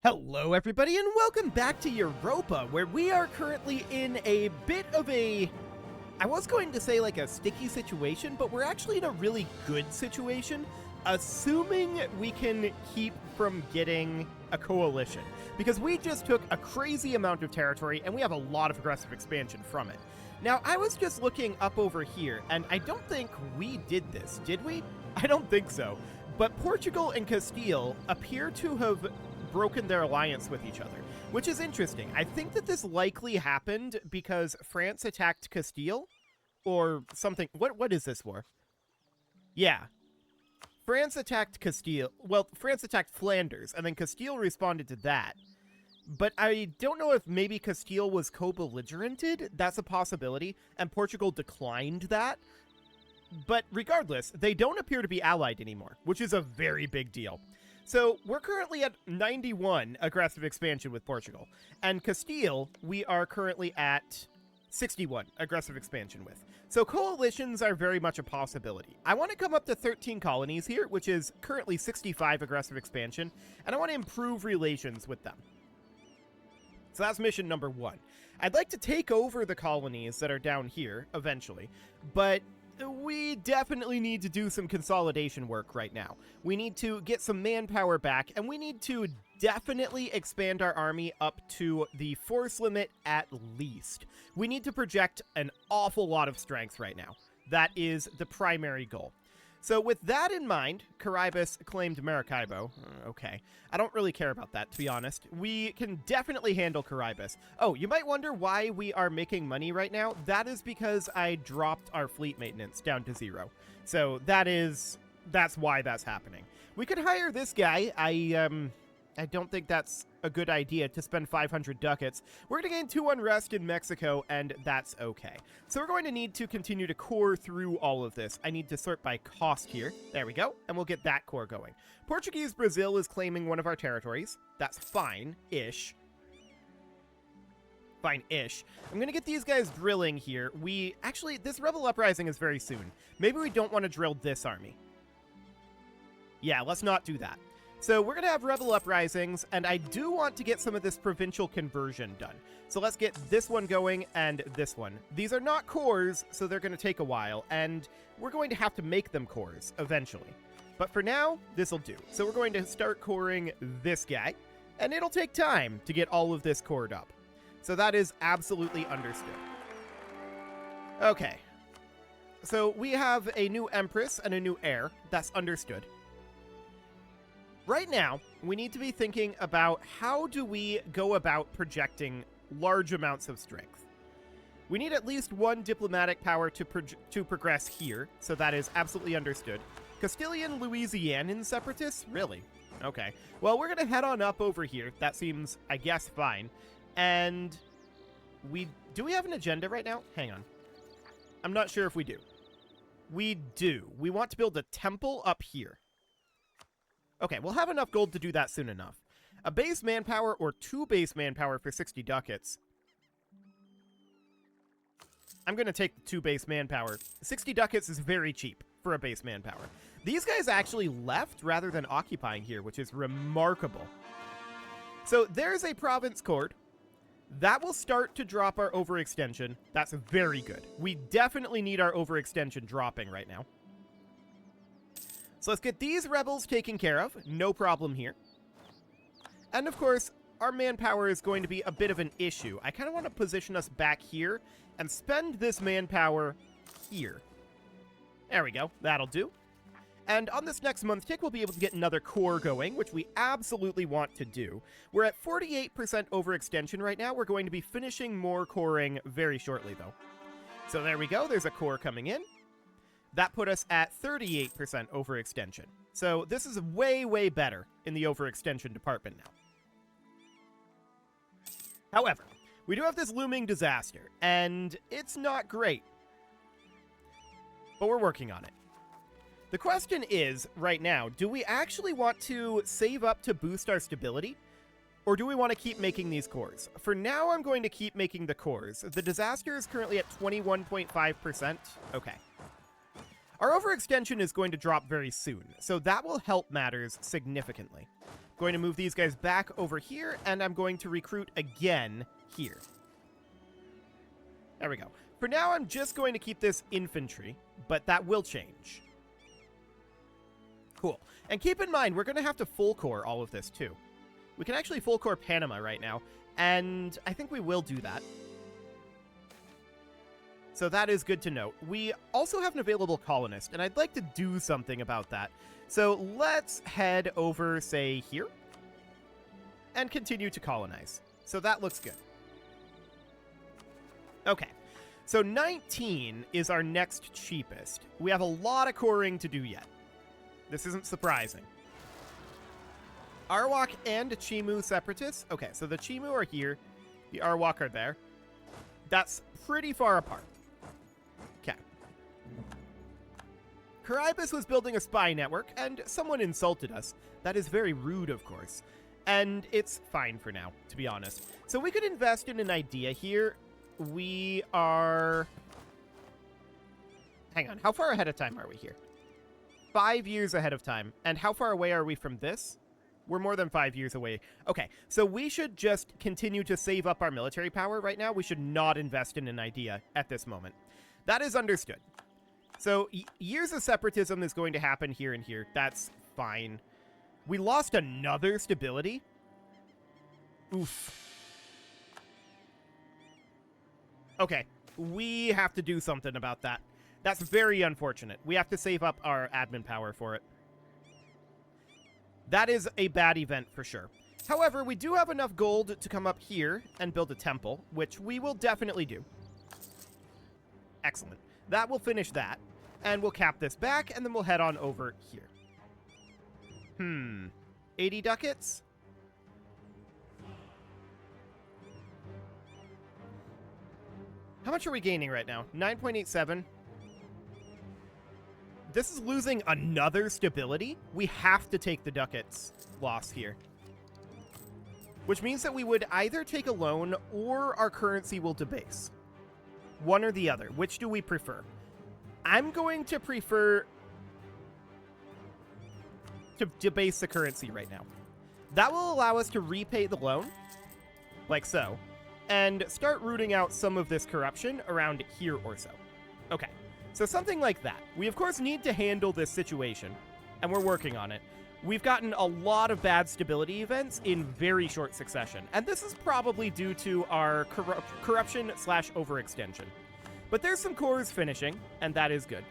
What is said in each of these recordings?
Hello everybody and welcome back to Europa, where we are currently in a bit of a, I was going to say like a sticky situation, but we're actually in a really good situation, assuming we can keep from getting a coalition. Because we just took a crazy amount of territory and we have a lot of aggressive expansion from it. Now, I was just looking up over here, and I don't think we did this, did we? I don't think so. But Portugal and Castile appear to have broken their alliance with each other, which is interesting. I think that this likely happened because France attacked Castile, or something. What is this war? Yeah. France attacked Castile. Well, France attacked Flanders, and then Castile responded to that. But I don't know if maybe Castile was co-belligerented. That's a possibility, and Portugal declined that. But regardless, they don't appear to be allied anymore, which is a very big deal. So we're currently at 91 aggressive expansion with Portugal, and Castile we are currently at 61 aggressive expansion with. So coalitions are very much a possibility. I want to come up to 13 colonies here, which is currently 65 aggressive expansion, and I want to improve relations with them. So that's mission number 1. I'd like to take over the colonies that are down here eventually, but we definitely need to do some consolidation work right now. We need to get some manpower back, and we need to definitely expand our army up to the force limit at least. We need to project an awful lot of strength right now. That is the primary goal. So with that in mind, Caribus claimed Maracaibo. Okay. I don't really care about that, to be honest. We can definitely handle Caribus. Oh, you might wonder why we are making money right now. That is because I dropped our fleet maintenance down to 0. So that's why that's happening. We could hire this guy. I don't think that's a good idea to spend 500 ducats. We're going to gain 2 unrest in Mexico, and that's okay. So we're going to need to continue to core through all of this. I need to sort by cost here. There we go, and we'll get that core going. Portuguese Brazil is claiming one of our territories. That's fine-ish. Fine-ish. I'm going to get these guys drilling here. Actually, this rebel uprising is very soon. Maybe we don't want to drill this army. Yeah, let's not do that. So we're going to have rebel uprisings, and I do want to get some of this provincial conversion done. So let's get this one going and this one. These are not cores, so they're going to take a while, and we're going to have to make them cores eventually. But for now, this'll do. So we're going to start coring this guy, and it'll take time to get all of this cored up. So that is absolutely understood. Okay. So we have a new empress and a new heir. That's understood. Right now, we need to be thinking about how do we go about projecting large amounts of strength. We need at least 1 diplomatic power to progress here, so that is absolutely understood. Castilian Louisianan separatists? Really? Okay. Well, we're going to head on up over here. That seems, I guess, fine. And do we have an agenda right now? Hang on. I'm not sure if we do. We do. We want to build a temple up here. Okay, we'll have enough gold to do that soon enough. A base manpower or 2 base manpower for 60 ducats. I'm going to take the 2 base manpower. 60 ducats is very cheap for a base manpower. These guys actually left rather than occupying here, which is remarkable. So there's a province cord. That will start to drop our overextension. That's very good. We definitely need our overextension dropping right now. So let's get these rebels taken care of. No problem here. And of course, our manpower is going to be a bit of an issue. I kind of want to position us back here and spend this manpower here. There we go. That'll do. And on this next month tick, we'll be able to get another core going, which we absolutely want to do. We're at 48% overextension right now. We're going to be finishing more coring very shortly, though. So there we go. There's a core coming in. That put us at 38% overextension. So this is way, way better in the overextension department now. However, we do have this looming disaster, and it's not great. But we're working on it. The question is, right now, do we actually want to save up to boost our stability? Or do we want to keep making these cores? For now, I'm going to keep making the cores. The disaster is currently at 21.5%. Okay. Our overextension is going to drop very soon, so that will help matters significantly. Going to move these guys back over here, and I'm going to recruit again here. There we go. For now, I'm just going to keep this infantry, but that will change. Cool. And keep in mind, we're going to have to full core all of this, too. We can actually full core Panama right now, and I think we will do that. So that is good to note. We also have an available colonist, and I'd like to do something about that. So let's head over, say, here, and continue to colonize. So that looks good. Okay, so 19 is our next cheapest. We have a lot of coring to do yet. This isn't surprising. Arwak and Chimu separatists. Okay, so the Chimu are here. The Arwak are there. That's pretty far apart. Okay. Caribus was building a spy network, and someone insulted us. That is very rude, of course. And it's fine for now, to be honest. So we could invest in an idea here. We are... Hang on, how far ahead of time are we here? 5 years ahead of time. And how far away are we from this? We're more than 5 years away. Okay, so we should just continue to save up our military power right now. We should not invest in an idea at this moment. That is understood. So years of separatism is going to happen here and here. That's fine. We lost another stability? Oof. Okay, we have to do something about that. That's very unfortunate. We have to save up our admin power for it. That is a bad event for sure. However, we do have enough gold to come up here and build a temple, which we will definitely do. Excellent. That will finish that. And we'll cap this back, and then we'll head on over here. 80 ducats? How much are we gaining right now? 9.87. This is losing another stability. We have to take the ducats loss here. Which means that we would either take a loan or our currency will debase. One or the other. Which do we prefer? I'm going to prefer to debase the currency right now. That will allow us to repay the loan, like so, and start rooting out some of this corruption around here or so. Okay, so something like that. We, of course, need to handle this situation, and we're working on it. We've gotten a lot of bad stability events in very short succession, and this is probably due to our corruption/overextension. But there's some cores finishing, and that is good.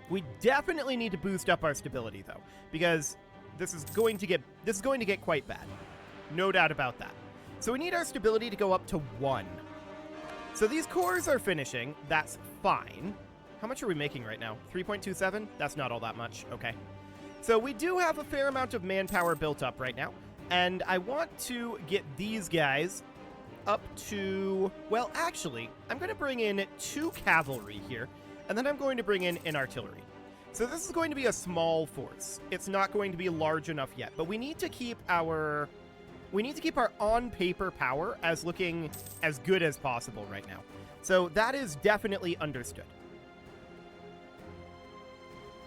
We definitely need to boost up our stability, though, because this is going to get quite bad. No doubt about that. So we need our stability to go up to 1. So these cores are finishing. That's fine. How much are we making right now? 3.27? That's not all that much. Okay. So we do have a fair amount of manpower built up right now, and I want to get these guys up to... Well, actually, I'm going to bring in 2 cavalry here, and then I'm going to bring in an artillery. So this is going to be a small force. It's not going to be large enough yet, but we need to keep our on-paper power as looking as good as possible right now. So that is definitely understood.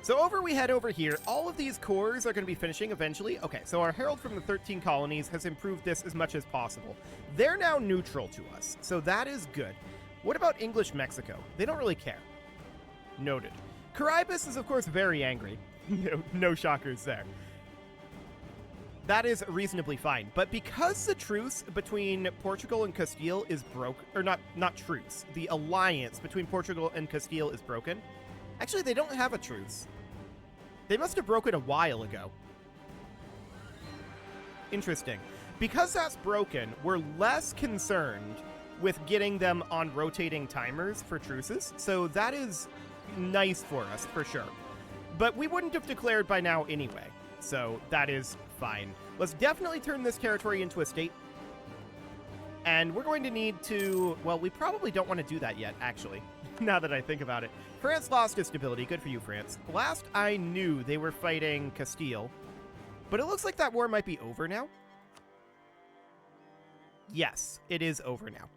So we head over here. All of these cores are going to be finishing eventually. Okay, so our Herald from the 13 colonies has improved this as much as possible. They're now neutral to us, so that is good. What about English Mexico? They don't really care. Noted. Caribus is, of course, very angry. No shockers there. That is reasonably fine. But because the truce between Portugal and Castile is broken, or not truce, the alliance between Portugal and Castile is broken. Actually, they don't have a truce. They must have broken a while ago. Interesting. Because that's broken, we're less concerned with getting them on rotating timers for truces, so that is nice for us, for sure. But we wouldn't have declared by now anyway, so that is fine. Let's definitely turn this territory into a state. And we're going to need to... Well, we probably don't want to do that yet, actually, now that I think about it. France lost its stability. Good for you, France. Last I knew, they were fighting Castile. But it looks like that war might be over now. Yes, it is over now.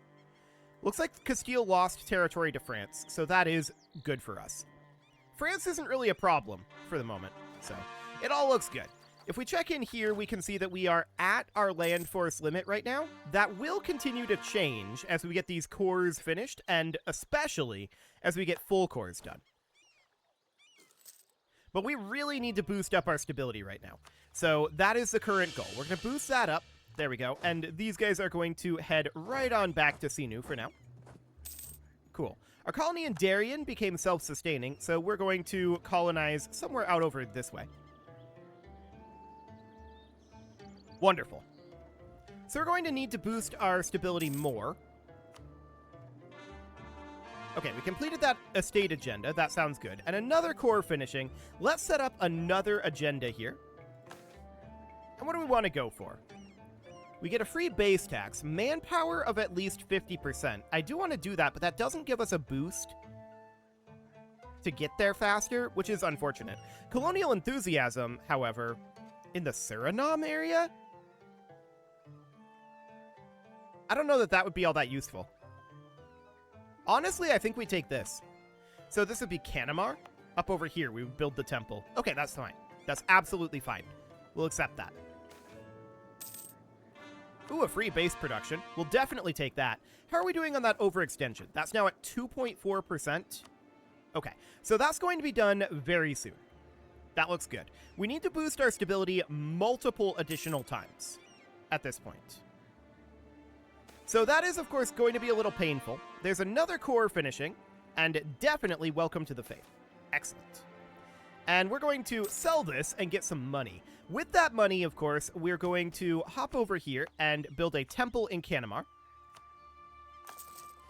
Looks like Castile lost territory to France, so that is good for us. France isn't really a problem for the moment, so it all looks good. If we check in here, we can see that we are at our land force limit right now. That will continue to change as we get these cores finished, and especially as we get full cores done. But we really need to boost up our stability right now. So that is the current goal. We're going to boost that up. There we go. And these guys are going to head right on back to Sinu for now. Cool. Our colony in Darien became self-sustaining, so we're going to colonize somewhere out over this way. Wonderful. So we're going to need to boost our stability more. Okay, we completed that estate agenda. That sounds good. And another core finishing. Let's set up another agenda here. And what do we want to go for? We get a free base tax. Manpower of at least 50%. I do want to do that, but that doesn't give us a boost to get there faster, which is unfortunate. Colonial enthusiasm, however, in the Suriname area? I don't know that that would be all that useful. Honestly, I think we take this. So this would be Kanamar. Up over here, we would build the temple. Okay, that's fine. That's absolutely fine. We'll accept that. Ooh, a free base production. We'll definitely take that. How are we doing on that overextension? That's now at 2.4%. Okay, so that's going to be done very soon. That looks good. We need to boost our stability multiple additional times at this point. So that is, of course, going to be a little painful. There's another core finishing, and definitely welcome to the faith. Excellent. And we're going to sell this and get some money. With that money, of course, we're going to hop over here and build a temple in Kanamar.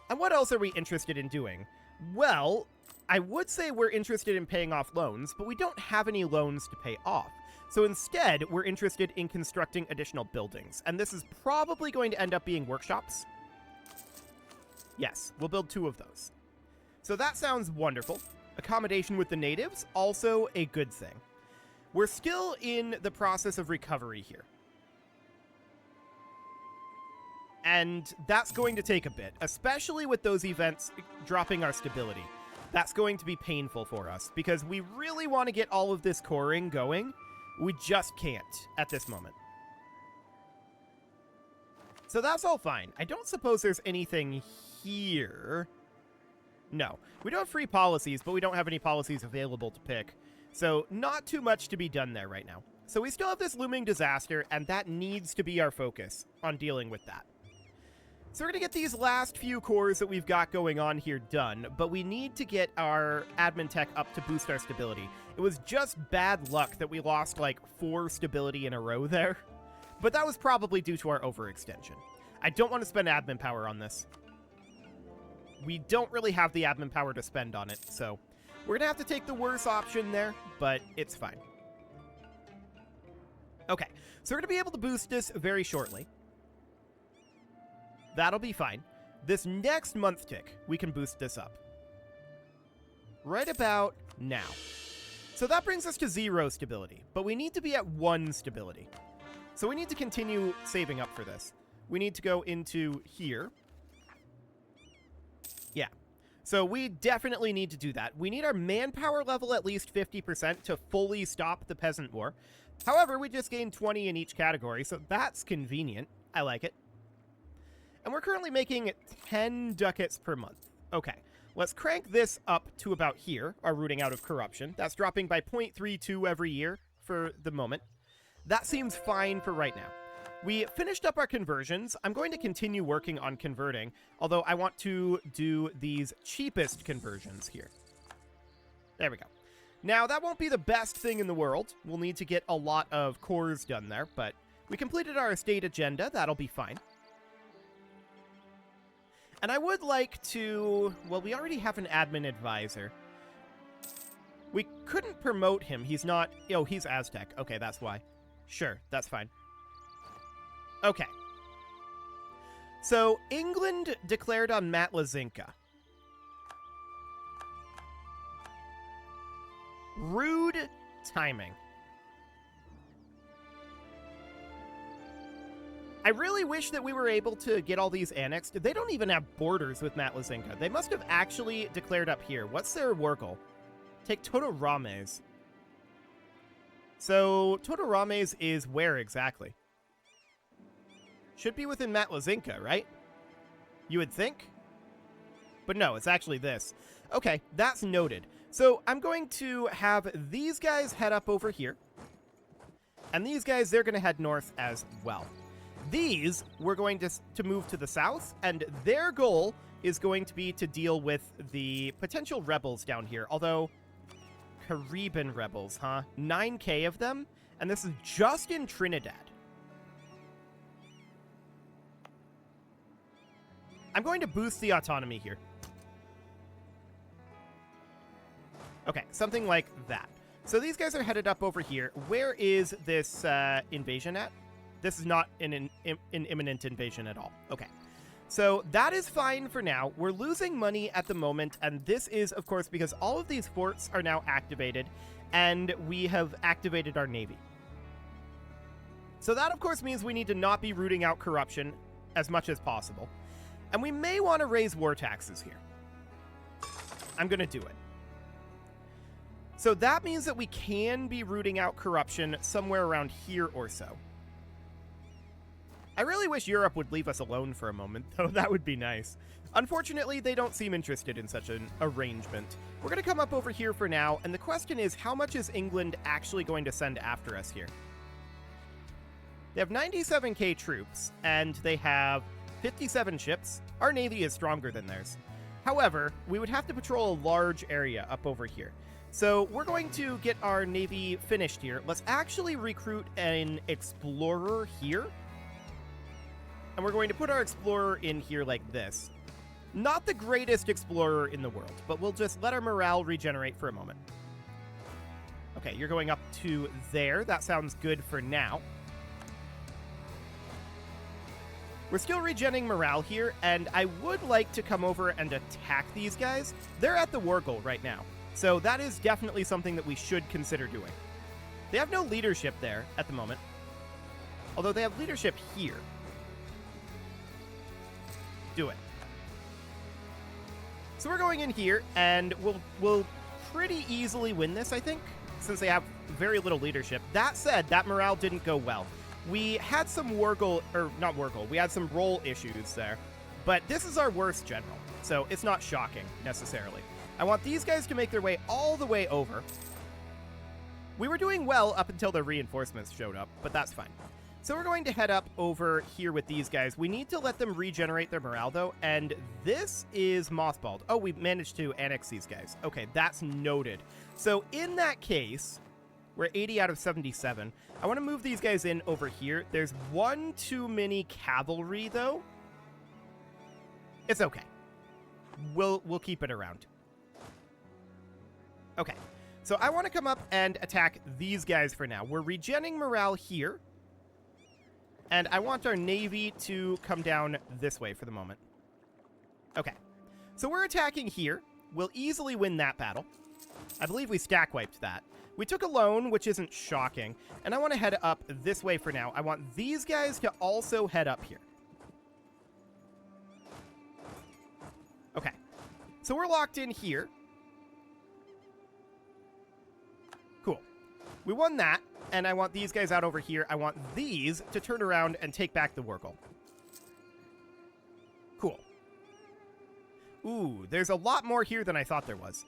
And what else are we interested in doing? Well, I would say we're interested in paying off loans, but we don't have any loans to pay off. So instead, we're interested in constructing additional buildings. And this is probably going to end up being workshops. Yes, we'll build 2 of those. So that sounds wonderful. Accommodation with the natives, also a good thing. We're still in the process of recovery here. And that's going to take a bit, especially with those events dropping our stability. That's going to be painful for us, because we really want to get all of this coring going. We just can't at this moment. So that's all fine. I don't suppose there's anything here. No. We don't have free policies, but we don't have any policies available to pick. So not too much to be done there right now. So we still have this looming disaster, and that needs to be our focus on dealing with that. So we're going to get these last few cores that we've got going on here done, but we need to get our admin tech up to boost our stability. It was just bad luck that we lost like 4 stability in a row there, but that was probably due to our overextension. I don't want to spend admin power on this. We don't really have the admin power to spend on it, so we're going to have to take the worse option there, but it's fine. Okay, so we're going to be able to boost this very shortly. That'll be fine. This next month tick, we can boost this up. Right about now. So that brings us to 0 stability, but we need to be at 1 stability. So we need to continue saving up for this. We need to go into here. Yeah. So we definitely need to do that. We need our manpower level at least 50% to fully stop the peasant war. However, we just gained 20 in each category, so that's convenient. I like it. And we're currently making 10 ducats per month. Okay, let's crank this up to about here, our rooting out of corruption. That's dropping by 0.32 every year for the moment. That seems fine for right now. We finished up our conversions. I'm going to continue working on converting, although I want to do these cheapest conversions here. There we go. Now, that won't be the best thing in the world. We'll need to get a lot of cores done there, but we completed our estate agenda. That'll be fine. And I would like to... Well, we already have an admin advisor. We couldn't promote him. He's not... Oh, he's Aztec. Okay, that's why. Sure, that's fine. Okay. So, England declared on Matlazinka. Rude timing. I really wish that we were able to get all these annexed. They don't even have borders with Matlazinka. They must have actually declared up here. What's their war goal? Take Toto Rames. So Totarame's is where exactly? Should be within Matlazinka, right? You would think? But no, it's actually this. Okay, that's noted. So I'm going to have these guys head up over here. And these guys, they're going to head north as well. These, we're going to move to the south, and their goal is going to be to deal with the potential rebels down here. Although, Caribbean rebels, huh? 9k of them, and this is just in Trinidad. I'm going to boost the autonomy here. Okay, something like that. So these guys are headed up over here. Where is this invasion at? This is not an imminent invasion at all. Okay. So that is fine for now. We're losing money at the moment, and this is, of course, because all of these forts are now activated, and we have activated our navy. So that, of course, means we need to not be rooting out corruption as much as possible. And we may want to raise war taxes here. I'm going to do it. So that means that we can be rooting out corruption somewhere around here or so. I really wish Europe would leave us alone for a moment, though. That would be nice. Unfortunately, they don't seem interested in such an arrangement. We're going to come up over here for now, and the question is, how much is England actually going to send after us here? They have 97k troops, and they have 57 ships. Our navy is stronger than theirs. However, we would have to patrol a large area up over here. So we're going to get our navy finished here. Let's actually recruit an explorer here. And we're going to put our explorer in here like this. Not the greatest explorer in the world, but we'll just let our morale regenerate for a moment. Okay, you're going up to there. That sounds good for now. We're still regenerating morale here, and I would like to come over and attack these guys. They're at the war goal right now, so that is definitely something that we should consider doing. They have no leadership there at the moment, although they have leadership here. Do it. So we're going in here, and we'll pretty easily win this, I think, since they have very little leadership. That said, that morale didn't go well. We had some we had some role issues there, but this is our worst general, so it's not shocking, necessarily. I want these guys to make their way all the way over. We were doing well up until the reinforcements showed up, but that's fine. So we're going to head up over here with these guys. We need to let them regenerate their morale, though, and this is mothballed. Oh, we managed to annex these guys. Okay, that's noted. So in that case, we're 80 out of 77. I want to move these guys in over here. There's one too many cavalry, though. It's okay. We'll keep it around. Okay, so I want to come up and attack these guys for now. We're regenning morale here. And I want our navy to come down this way for the moment. Okay. So we're attacking here. We'll easily win that battle. I believe we stack wiped that. We took a loan, which isn't shocking. And I want to head up this way for now. I want these guys to also head up here. Okay. So we're locked in here. Cool. We won that. And I want these guys out over here. I want these to turn around and take back the Wargle. Cool. Ooh, there's a lot more here than I thought there was.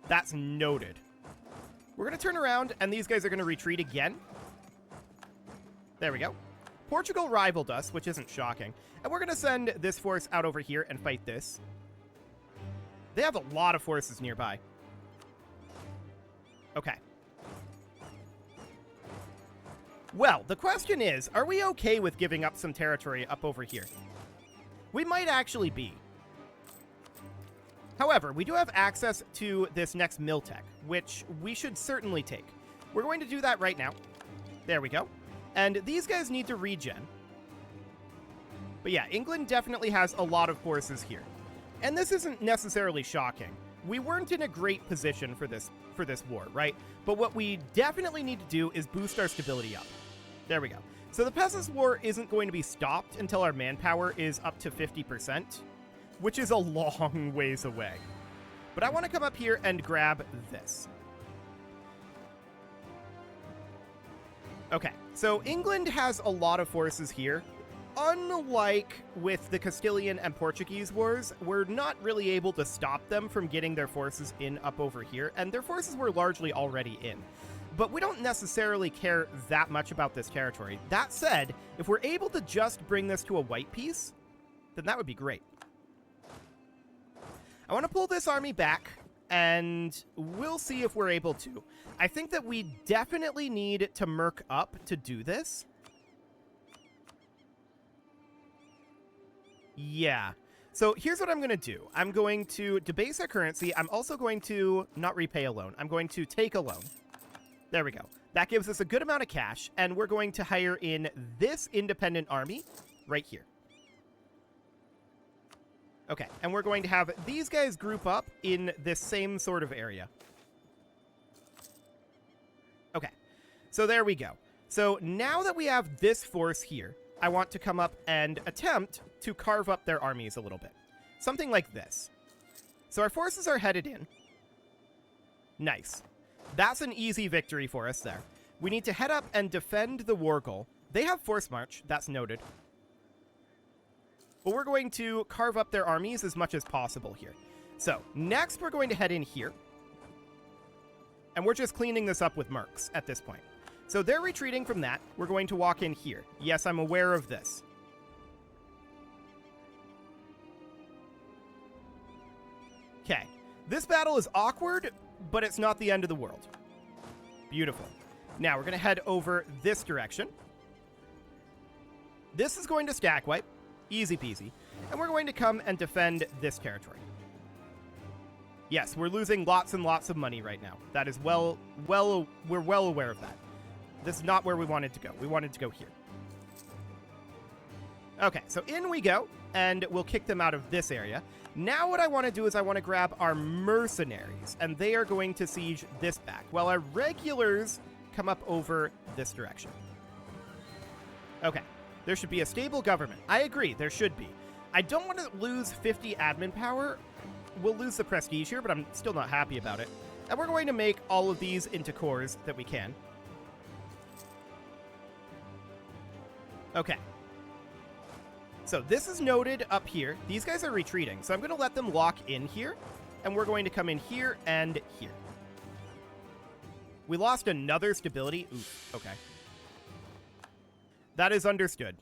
That's noted. We're going to turn around, and these guys are going to retreat again. There we go. Portugal rivaled us, which isn't shocking. And we're going to send this force out over here and fight this. They have a lot of forces nearby. Okay. Well, the question is, are we okay with giving up some territory up over here? We might actually be. However, we do have access to this next mill tech, which we should certainly take. We're going to do that right now. There we go. And these guys need to regen. But yeah, England definitely has a lot of forces here. And this isn't necessarily shocking. We weren't in a great position for this war, right? But what we definitely need to do is boost our stability up. There we go. So the Peasants' War isn't going to be stopped until our manpower is up to 50%, which is a long ways away. But I want to come up here and grab this. Okay, so England has a lot of forces here. Unlike with the Castilian and Portuguese wars, we're not really able to stop them from getting their forces in up over here, and their forces were largely already in. But we don't necessarily care that much about this territory. That said, if we're able to just bring this to a white peace, then that would be great. I want to pull this army back, and we'll see if we're able to. I think that we definitely need to merc up to do this. Yeah. So here's what I'm going to do. I'm going to debase our currency. I'm also going to not repay a loan. I'm going to take a loan. There we go. That gives us a good amount of cash, and we're going to hire in this independent army right here. Okay, and we're going to have these guys group up in this same sort of area. Okay, so there we go. So now that we have this force here, I want to come up and attempt to carve up their armies a little bit. Something like this. So our forces are headed in. Nice. That's an easy victory for us there. We need to head up and defend the war goal. They have force march, that's noted. But we're going to carve up their armies as much as possible here. So, next we're going to head in here. And we're just cleaning this up with mercs at this point. So they're retreating from that. We're going to walk in here. Yes, I'm aware of this. Okay. This battle is awkward, but it's not the end of the world. Beautiful. Now we're going to head over this direction. This is going to stack wipe. Easy peasy. And we're going to come and defend this territory. Yes, we're losing lots and lots of money right now. That is we're well aware of that. This is not where we wanted to go. We wanted to go here. Okay, so in we go, and we'll kick them out of this area. Now what I want to do is I want to grab our mercenaries, and they are going to siege this back, while our regulars come up over this direction. Okay, there should be a stable government. I agree, there should be. I don't want to lose 50 admin power. We'll lose the prestige here, but I'm still not happy about it. And we're going to make all of these into cores that we can. Okay. So this is noted up here. These guys are retreating, so I'm going to let them lock in here, and we're going to come in here and here. We lost another stability. Oof, okay. That is understood.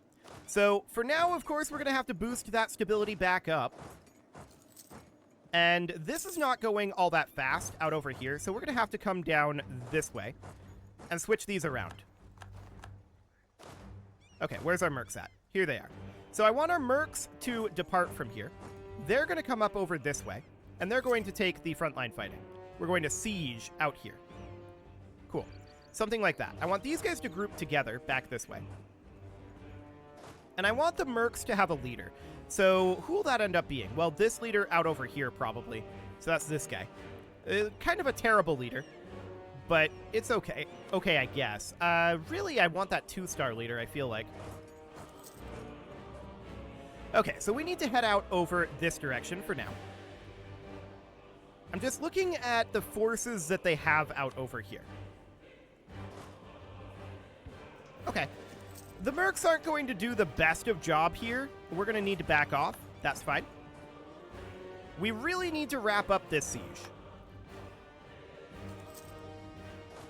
So for now, of course, we're going to have to boost that stability back up. And this is not going all that fast out over here, so we're going to have to come down this way and switch these around. Okay, where's our mercs at? Here they are. So I want our mercs to depart from here. They're going to come up over this way, and they're going to take the frontline fighting. We're going to siege out here. Cool. Something like that. I want these guys to group together back this way. And I want the mercs to have a leader. So who will that end up being? Well, this leader out over here, probably. So that's this guy. Kind of a terrible leader, but it's okay. Okay, I guess. Really, I want that 2-star leader, I feel like. Okay, so we need to head out over this direction for now. I'm just looking at the forces that they have out over here. Okay. The mercs aren't going to do the best of job here. We're going to need to back off. That's fine. We really need to wrap up this siege.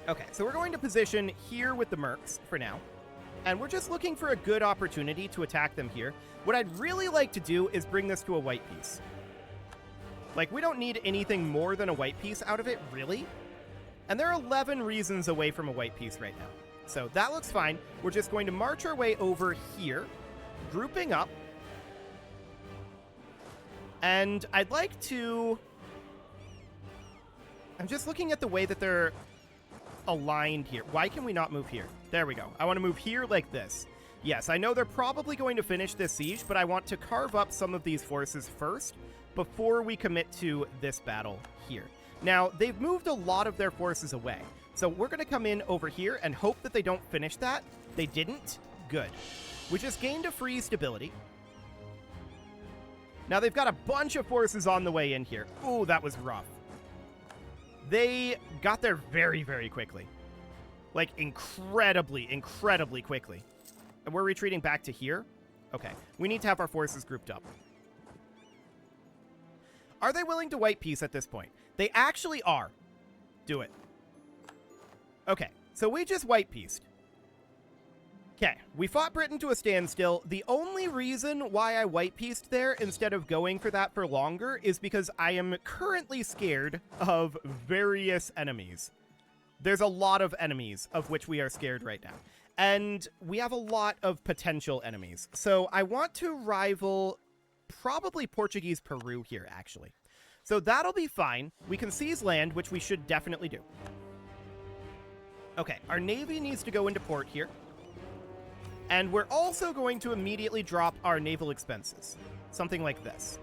Okay, so we're going to position here with the mercs for now. And we're just looking for a good opportunity to attack them here. What I'd really like to do is bring this to a white piece. Like, we don't need anything more than a white piece out of it, really. And there are 11 reasons away from a white piece right now. So that looks fine. We're just going to march our way over here, grouping up. And I'd like to... I'm just looking at the way that they're aligned here. Why can we not move here? There we go. I want to move here like this. Yes, I know they're probably going to finish this siege, but I want to carve up some of these forces first before we commit to this battle here. Now, they've moved a lot of their forces away. So we're going to come in over here and hope that they don't finish that. They didn't. Good. We just gained a free stability. Now they've got a bunch of forces on the way in here. Ooh, that was rough. They got there very, very quickly. Like, incredibly quickly. And we're retreating back to here? Okay. We need to have our forces grouped up. Are they willing to white peace at this point? They actually are. Do it. Okay. So we just white peaced. Okay, we fought Britain to a standstill. The only reason why I white pieced there instead of going for that for longer is because I am currently scared of various enemies. There's a lot of enemies of which we are scared right now. And we have a lot of potential enemies. So I want to rival probably Portuguese Peru here, actually. So that'll be fine. We can seize land, which we should definitely do. Okay, our navy needs to go into port here. And we're also going to immediately drop our naval expenses. Something like this.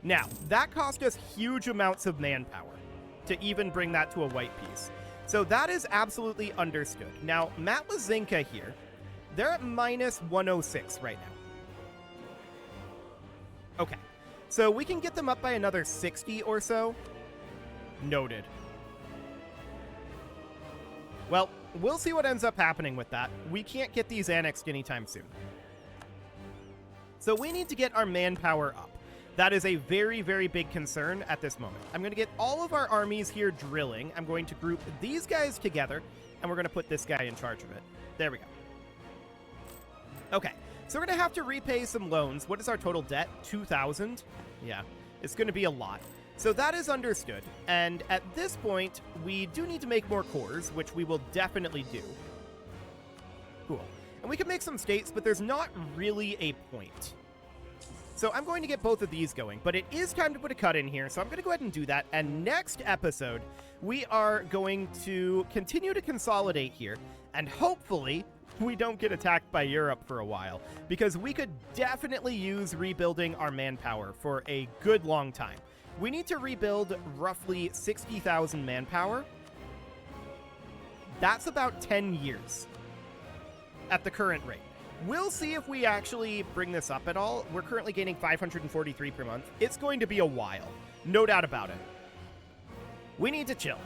Now, that cost us huge amounts of manpower to even bring that to a white piece. So that is absolutely understood. Now, Matlazinka here, they're at minus 106 right now. Okay, so we can get them up by another 60 or so. Noted. Well, we'll see what ends up happening with that. We can't get these annexed anytime soon. So we need to get our manpower up. That is a very big concern at this moment. I'm going to get all of our armies here drilling. I'm going to group these guys together, and we're going to put this guy in charge of it. There we go. Okay, so we're going to have to repay some loans. What is our total debt? 2,000? Yeah, it's going to be a lot. So that is understood, and at this point, we do need to make more cores, which we will definitely do. Cool. And we can make some states, but there's not really a point. So I'm going to get both of these going, but it is time to put a cut in here, so I'm going to go ahead and do that. And next episode, we are going to continue to consolidate here, and hopefully we don't get attacked by Europe for a while, because we could definitely use rebuilding our manpower for a good long time. We need to rebuild roughly 60,000 manpower. That's about 10 years at the current rate. We'll see if we actually bring this up at all. We're currently gaining 543 per month. It's going to be a while. No doubt about it. We need to chill.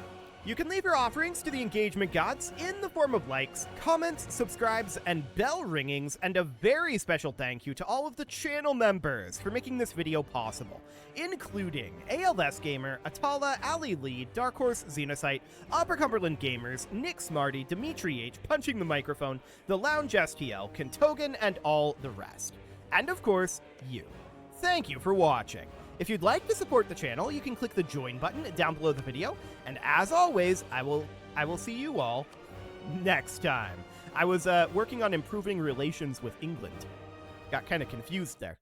You can leave your offerings to the engagement gods in the form of likes, comments, subscribes, and bell ringings, and a very special thank you to all of the channel members for making this video possible, including ALS Gamer, Atala, Ali Lee, Dark Horse, Xenocyte, Upper Cumberland Gamers, Nick Smarty, Dimitri H, Punching the Microphone, The Lounge STL, Kentogan, and all the rest. And of course, you. Thank you for watching. If you'd like to support the channel, you can click the join button down below the video, and as always, I will see you all next time. I was working on improving relations with England. Got kind of confused there.